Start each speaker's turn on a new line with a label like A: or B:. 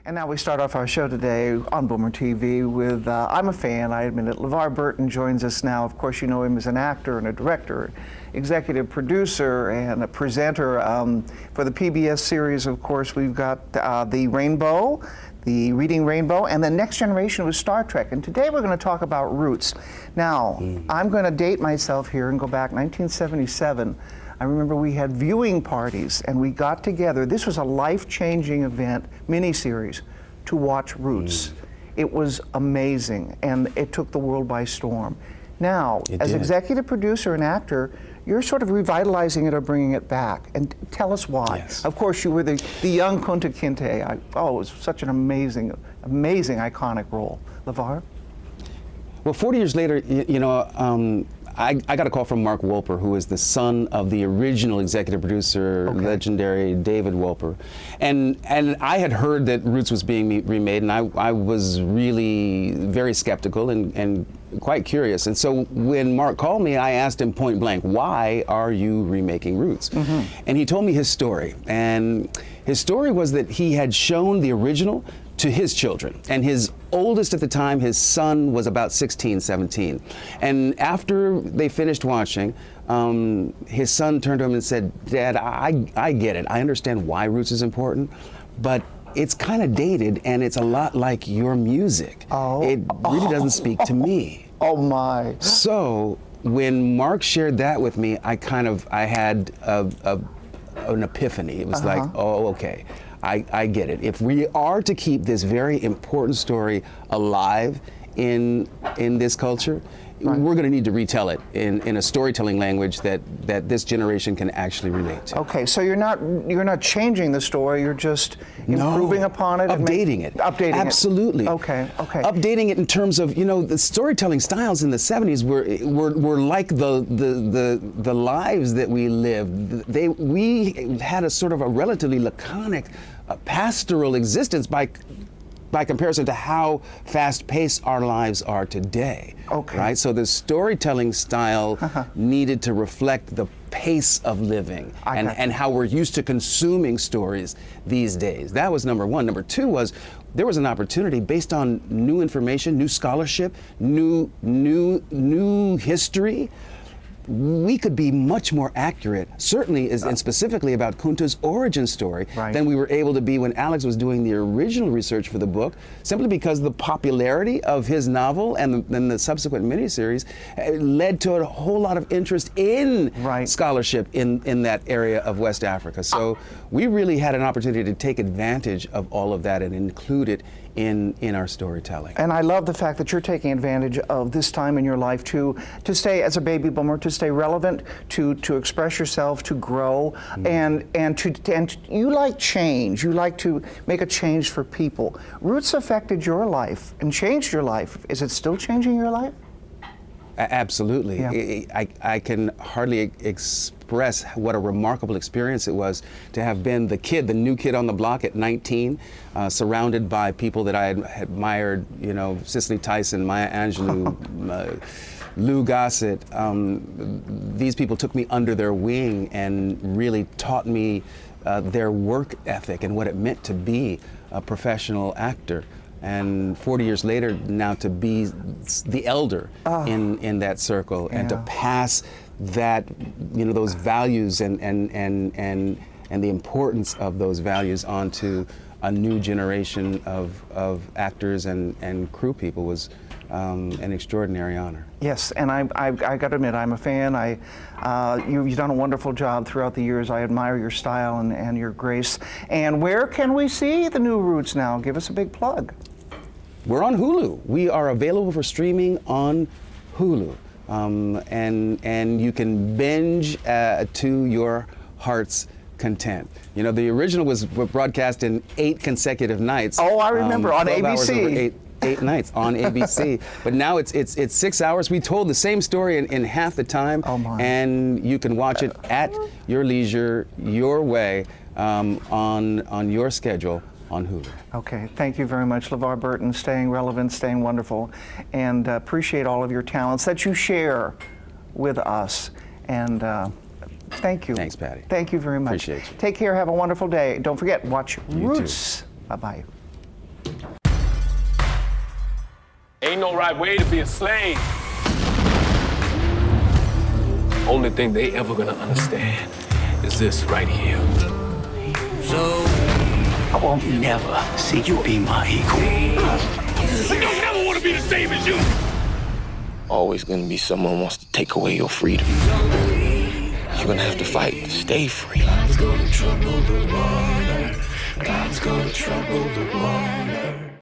A: And now we start off our show today on Boomer TV with, I'm a fan, I admit it, LeVar Burton joins us now. Of course, you know him as an actor and a director, executive producer, and a presenter. For the PBS series, of course, we've got the Rainbow, the Reading Rainbow, and the Next Generation with Star Trek. And today we're going to talk about roots. Now, I'm going to date myself here and go back 1977. I remember we had viewing parties and we got together. This was a life-changing event, miniseries, to watch Roots. It was amazing and it took the world by storm. Now, as executive producer and actor, you're sort of revitalizing it or bringing it back. And tell us why.
B: Yes.
A: Of course, you were the young Kunta Kinte. It was such an amazing, iconic role. LeVar?
B: Well, 40 years later, I got a call from Mark Wolper, who is the son of the original executive producer, legendary David Wolper. And I had heard that Roots was being remade, and I was really very skeptical and quite curious. And so when Mark called me, I asked him point blank, why are you remaking Roots? And he told me his story. And his story was that he had shown the original to his children, and his oldest at the time, his son, was about 16, 17. And after they finished watching, his son turned to him and said, "Dad, I get it. I understand why Roots is important, but it's kind of dated and it's a lot like your music. It really doesn't speak to me."
A: Oh my.
B: So when Mark shared that with me, I had an epiphany. It was like, oh, okay. I get it. If we are to keep this very important story alive in this culture, we're going to need to retell it in a storytelling language that this generation can actually relate to.
A: Okay, so you're not changing the story. You're just improving upon it,
B: updating it.
A: Updating
B: Absolutely.
A: it. Okay.
B: Updating it in terms of the storytelling styles in the 70s were like the lives that we lived. We had a sort of a relatively laconic, pastoral existence by comparison to how fast-paced our lives are today.
A: Okay.
B: Right? So the storytelling style needed to reflect the pace of living and how we're used to consuming stories these days. That was number one. Number two was there was an opportunity based on new information, new scholarship, new history. We could be much more accurate, certainly and specifically about Kunta's origin story, than we were able to be when Alex was doing the original research for the book, simply because the popularity of his novel and the subsequent miniseries led to a whole lot of interest in scholarship in that area of West Africa. So we really had an opportunity to take advantage of all of that and include it in our storytelling.
A: And I love the fact that you're taking advantage of this time in your life to stay as a baby boomer, to stay relevant, to express yourself, to grow, and you like change. You like to make a change for people. Roots affected your life and changed your life. Is it still changing your life?
B: Absolutely. Yeah. I can hardly express what a remarkable experience it was to have been the new kid on the block at 19, surrounded by people that I had admired, Cicely Tyson, Maya Angelou, Lou Gossett. These people took me under their wing and really taught me their work ethic and what it meant to be a professional actor. And 40 years later, now to be the elder in that circle and to pass that, those values and the importance of those values onto a new generation of actors and crew people was an extraordinary honor.
A: Yes, and I got to admit, I'm a fan. You've done a wonderful job throughout the years. I admire your style and your grace. And where can we see the new Roots now? Give us a big plug.
B: We're on Hulu. We are available for streaming on Hulu. And you can binge to your heart's content. The original was broadcast in 8 consecutive nights.
A: Oh, I remember, on
B: 12
A: ABC.
B: Hours over 8 nights on ABC. But now it's 6 hours. We told the same story in half the time.
A: Oh my.
B: And you can watch it at your leisure, your way, on your schedule. On Hulu.
A: Okay, thank you very much, LeVar Burton, staying relevant, staying wonderful, and appreciate all of your talents that you share with us. And thank you.
B: Thanks, Patty.
A: Thank you very much.
B: Appreciate you.
A: Take care, have a wonderful day. Don't forget, watch Roots. Bye-bye.
C: Ain't no right way to be a slave. Only thing they ever gonna understand is this right here.
D: So, I won't never see you be my equal.
C: I don't never want to be the same as you.
E: Always gonna be someone who wants to take away your freedom. You're gonna have to fight to stay free.
F: God's gonna trouble the water. God's gonna trouble the water.